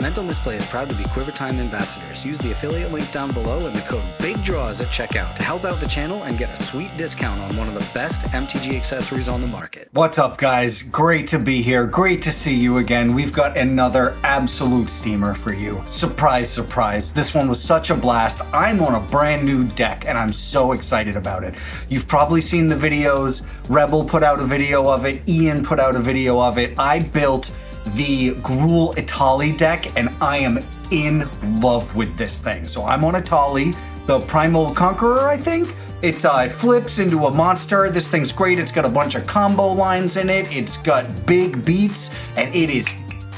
Mental Misplay is proud to be Quivertime ambassadors. Use the affiliate link down below and the code BIGDRAWS at checkout to help out the channel and get a sweet discount on one of the best MTG accessories on the market. What's up, guys? Great to be here. Great to see you again. We've got another absolute steamer for you. Surprise, surprise. This one was such a blast. I'm on a brand new deck and I'm so excited about it. You've probably seen the videos. Rebel put out a video of it. Ian put out a video of it. I built the Gruul Etali deck and I am in love with this thing. So I'm on Etali, the Primal Conquerer, I think. It flips into a monster. This thing's great. It's got a bunch of combo lines in it. It's got big beats and it is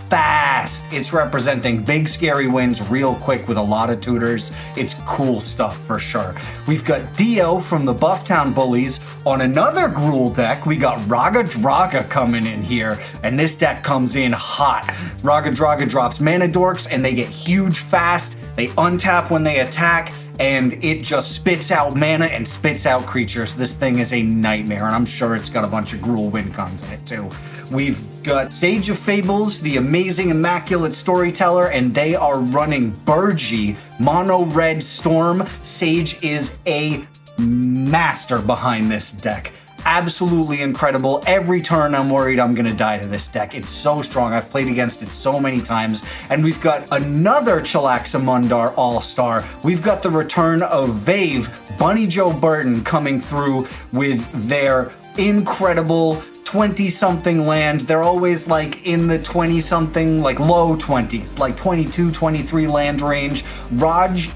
fast. It's representing big scary wins real quick with a lot of tutors. It's cool stuff for sure. We've got Dio from the Bufftown Bullies on another Gruul deck. We got Raggadragga coming in here, and this deck comes in hot. Raggadragga drops mana dorks and they get huge fast. They untap when they attack, and it just spits out mana and spits out creatures. This thing is a nightmare, and I'm sure it's got a bunch of Gruul win cons in it too. We've got Sage of Fables, the amazing immaculate storyteller, and they are running Birgi, mono red storm. Sage is a master behind this deck. Absolutely incredible. Every turn I'm worried I'm gonna die to this deck. It's so strong. I've played against it so many times. And we've got another Chillaximundar All-Star. We've got the return of Veive, Bunny Joe Burton coming through with their incredible 20-something lands. They're always like in the 20-something, like low 20s, like 22, 23 land range. Ragrak,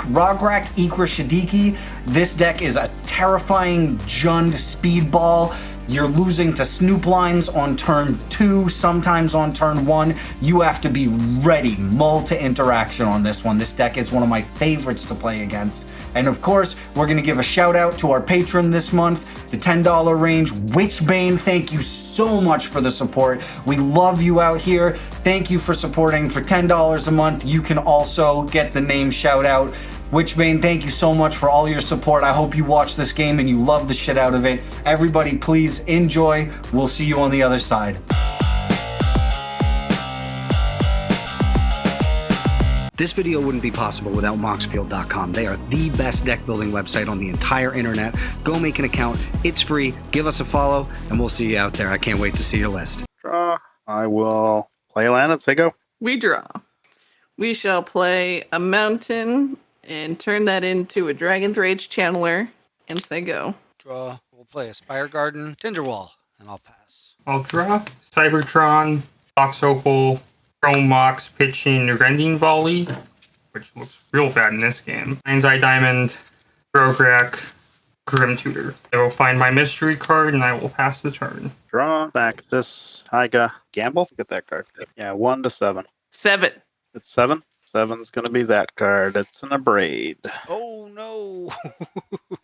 Ikra Shadiki. This deck is a terrifying Jund speedball. You're losing to Snoop lines on turn 2, sometimes on turn 1. You have to be ready. Mull to interaction on this one. This deck is one of my favorites to play against. And of course, we're going to give a shout out to our patron this month, the $10 range, Witchbane. Thank you so much for the support. We love you out here. Thank you for supporting. For $10 a month, you can also get the name shout out. Witchbane, thank you so much for all your support. I hope you watch this game and you love the shit out of it. Everybody, please enjoy. We'll see you on the other side. This video wouldn't be possible without Moxfield.com. They are the best deck building website on the entire internet. Go make an account. It's free. Give us a follow, and we'll see you out there. I can't wait to see your list. Draw. I will play a land and say go. We draw. We shall play a mountain and turn that into a Dragon's Rage Channeler and say go. Draw. We'll play a Spire Garden, Tinderwall, and I'll pass. I'll draw. Cybertron, Box Opal, Chrome Mox pitching Rending Volley, which looks real bad in this game. Mind's Eye Diamond, Rograk, Grim Tutor. I will find my mystery card and I will pass the turn. Draw. Back this. Hyga. Gamble. Get that card. Yeah, 1 to 7. 7. It's 7. 7's going to be that card. It's an Abrade. Oh no!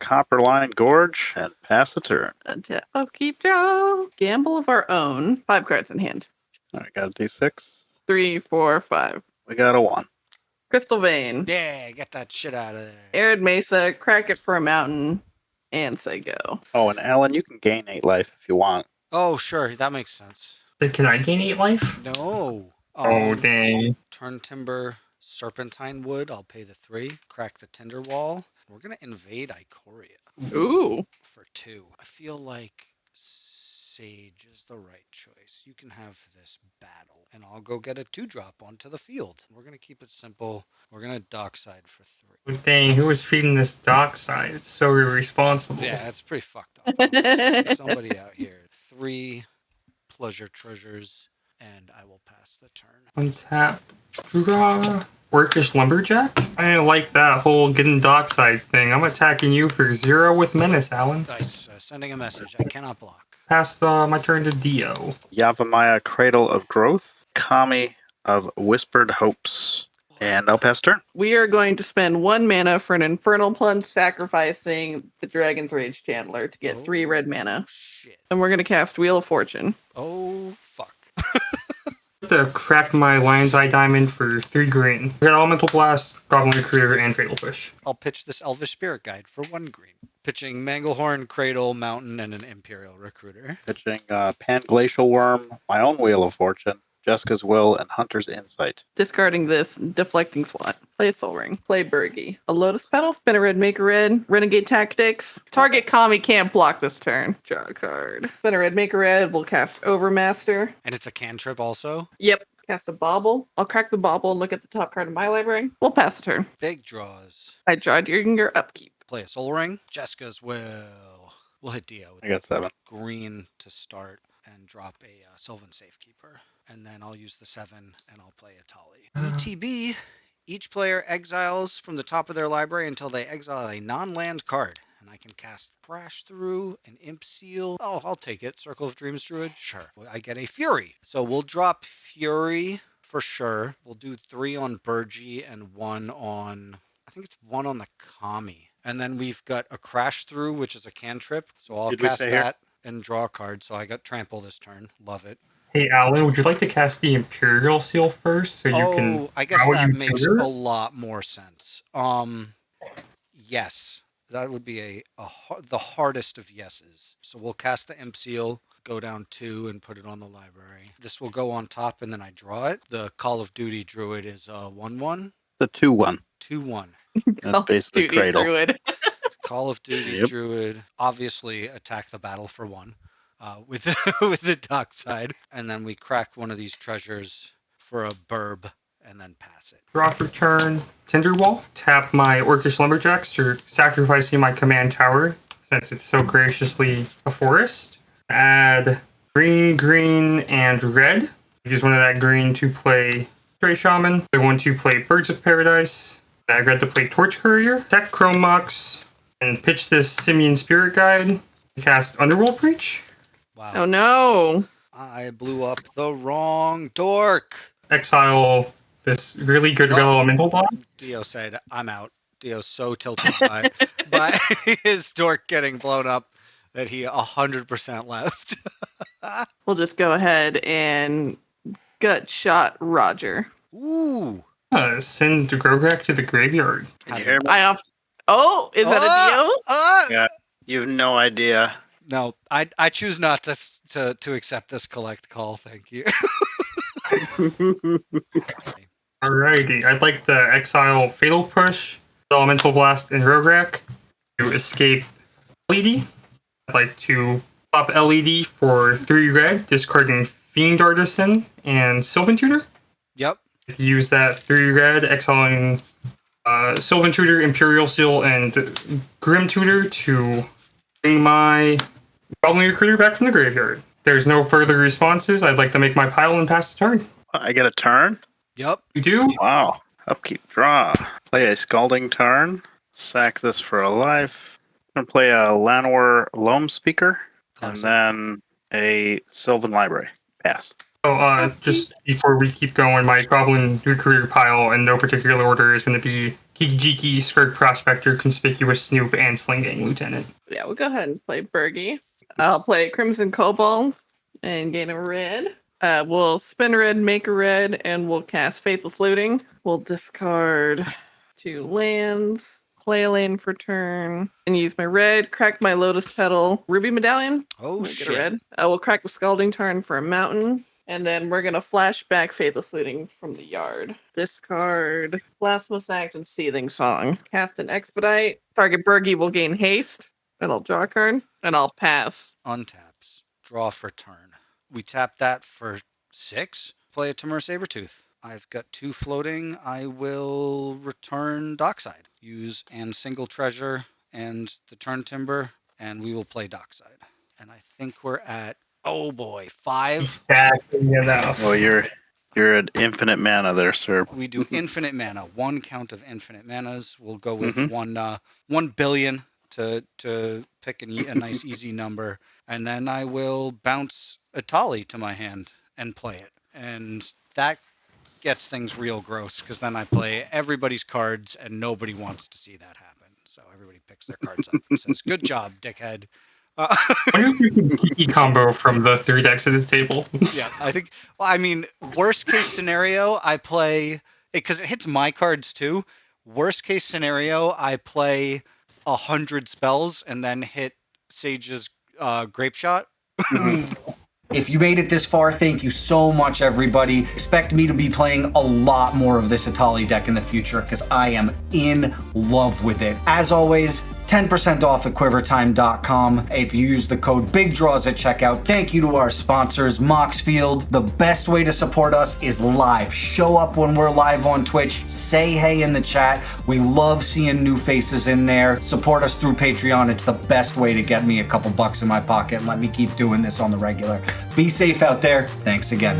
Copperline Gorge and pass the turn. Untap, upkeep, draw. Gamble of our own. 5 cards in hand. All right, got a D6. 3, 4, 5. We got a 1. Crystal Vein. Yeah, get that shit out of there. Arid Mesa. Crack it for a mountain. And say go. Oh, and Alan, you can gain 8 life if you want. Oh, sure, that makes sense. Can I gain 8 life? No. Oh, dang. Turn Timber, Serpentine Wood. I'll pay the 3. Crack the Tinder Wall. We're gonna invade Ikoria. Ooh. For 2. I feel like Sage is the right choice. You can have this battle, and I'll go get a 2-drop onto the field. We're gonna keep it simple. We're gonna Dockside for 3. Oh, dang, who was feeding this dockside? It's so irresponsible. Yeah, it's pretty fucked up. Somebody out here. 3 Pleasure Treasures, and I will pass the turn. Untap, draw. Orcish Lumberjack? I didn't like that whole getting dockside thing. I'm attacking you for 0 with Menace, Alan. Nice. Sending a message. I cannot block. Pass my turn to Dio. Yavimaya, Cradle of Growth. Kami of Whispered Hopes. And I'll pass turn. We are going to spend 1 mana for an Infernal Plunge, sacrificing the Dragon's Rage Channeler to get 3 red mana. Shit. And we're going to cast Wheel of Fortune. Oh, fuck. To crack my Lion's Eye Diamond for 3 green. I got Elemental Blast, Goblin Recruiter, and Fatal Push. I'll pitch this Elvish Spirit Guide for 1 green. Pitching Manglehorn, Cradle, Mountain, and an Imperial Recruiter. Pitching Pan Glacial Worm, my own Wheel of Fortune, Jessica's Will, and Hunter's Insight. Discarding this, deflecting swat. Play a Soul Ring. Play Birgi. A Lotus Petal. Spin a red, make a red. Renegade Tactics. Target Kami can't block this turn. Draw a card. Spin a red, make a red. We'll cast Overmaster. And it's a cantrip also. Yep. Cast a Bauble. I'll crack the Bauble and look at the top card of my library. We'll pass the turn. Big draws. I draw during your upkeep. Play a Soul Ring. Jessica's Will. We'll hit Dio. I got 7. Green to start and drop a Sylvan Safekeeper. And then I'll use the 7 and I'll play Etali. ETB. Each player exiles from the top of their library until they exile a non-land card. And I can cast Crash Through, an Imp Seal. Oh, I'll take it. Circle of Dreams Druid? Sure. I get a Fury. So we'll drop Fury for sure. We'll do 3 on Birgi and 1 on... I think it's 1 on the Kami. And then we've got a Crash Through, which is a cantrip. So I'll Did we cast say that and draw a card. So I got Trample this turn. Love it. Hey, Alan, would you like to cast the Imperial Seal first so you can? I guess draw what that you makes trigger? a lot more sense. Yes, that would be the hardest of yeses. So we'll cast the Imp Seal, go down 2 and put it on the library. This will go on top and then I draw it. The Call of Duty Druid is 1/1. The 2/1. 2/1. That's basically Duty Cradle. Druid. Call of Duty Yep. Druid, obviously attack the battle for 1 with the dock side. And then we crack one of these treasures for a burb and then pass it. Draw for turn. Tinderwall. Tap my Orcish Lumberjacks, or sacrificing my command tower since it's so graciously a forest. Add green, green, and red. Use one of that green to play Stray Shaman. The one to play Birds of Paradise. Add red to play Torch Courier. Deck Chrome Mox. And pitch this Simian Spirit Guide. Cast Underworld Breach. Wow. Oh no. I blew up the wrong dork. Exile this really good elemental boss. Dio said, I'm out. Dio's so tilted by his dork getting blown up that he 100% left. We'll just go ahead and gut shot Roger. Ooh. Send Grograk to the graveyard. Can you hear me? Oh, is that a deal? Yeah. You have no idea. No, I choose not to accept this collect call. Thank you. Alrighty, I'd like to exile Fatal Push, Elemental Blast, and Grograk to escape LED. I'd like to pop LED for 3 red, discarding Fiend Artisan and Sylvan Tutor. Yep. Use that 3 red, exiling Sylvan Tutor, Imperial Seal, and Grim Tutor to bring my Goblin Recruiter back from the graveyard. There's no further responses. I'd like to make my pile and pass the turn. I get a turn? Yep. You do? Wow. Upkeep draw. Play a Scalding Tarn. Sack this for a life. I'm going to play a Llanowar Loam Speaker. Classic. And then a Sylvan Library. Pass. So, just before we keep going, my Goblin Recruiter pile in no particular order is going to be Kiki-Jiki, Skirk Prospector, Conspicuous Snoop, and Sling Gang Lieutenant. Yeah, we'll go ahead and play Birgi. I'll play Crimson Cobalt and gain a red. We'll spin a red, make a red, and we'll cast Faithless Looting. We'll discard 2 lands, play a land for turn, and use my red, crack my Lotus Petal, Ruby Medallion. Oh, We'll get a shit. red. We'll crack the Scalding Tarn for a mountain, and then we're going to flash back Faithless Looting from the yard. Discard Blasphemous Act and Seething Song. Cast an Expedite. Target Birgi will gain haste, and I'll draw a card, and I'll pass. Untaps. Draw for turn. We tap that for 6. Play a Timur Sabertooth. I've got 2 floating. I will return Dockside. Use and single treasure and the turn timber, and we will play Dockside. And I think we're at, oh boy, 5. Exactly enough. Well, you're at infinite mana there, sir. We do infinite mana. 1 count of infinite manas. We'll go with 1 billion to pick a nice easy number. And then I will bounce Etali to my hand and play it. And that gets things real gross, because then I play everybody's cards and nobody wants to see that happen. So everybody picks their cards up and says, good job, dickhead. Why don't you do Kiki combo from the 3 decks at the table? Yeah, I think, well, I mean, worst case scenario, I play, because it hits my cards too. Worst case scenario, I play 100 spells and then hit Sage's Grape Shot. If you made it this far, thank you so much, everybody. Expect me to be playing a lot more of this Etali deck in the future because I am in love with it. As always, 10% off at quivertime.com if you use the code BIGDRAWS at checkout. Thank you to our sponsors, Moxfield. The best way to support us is live. Show up when we're live on Twitch. Say hey in the chat. We love seeing new faces in there. Support us through Patreon. It's the best way to get me a couple bucks in my pocket and let me keep doing this on the regular. Be safe out there. Thanks again.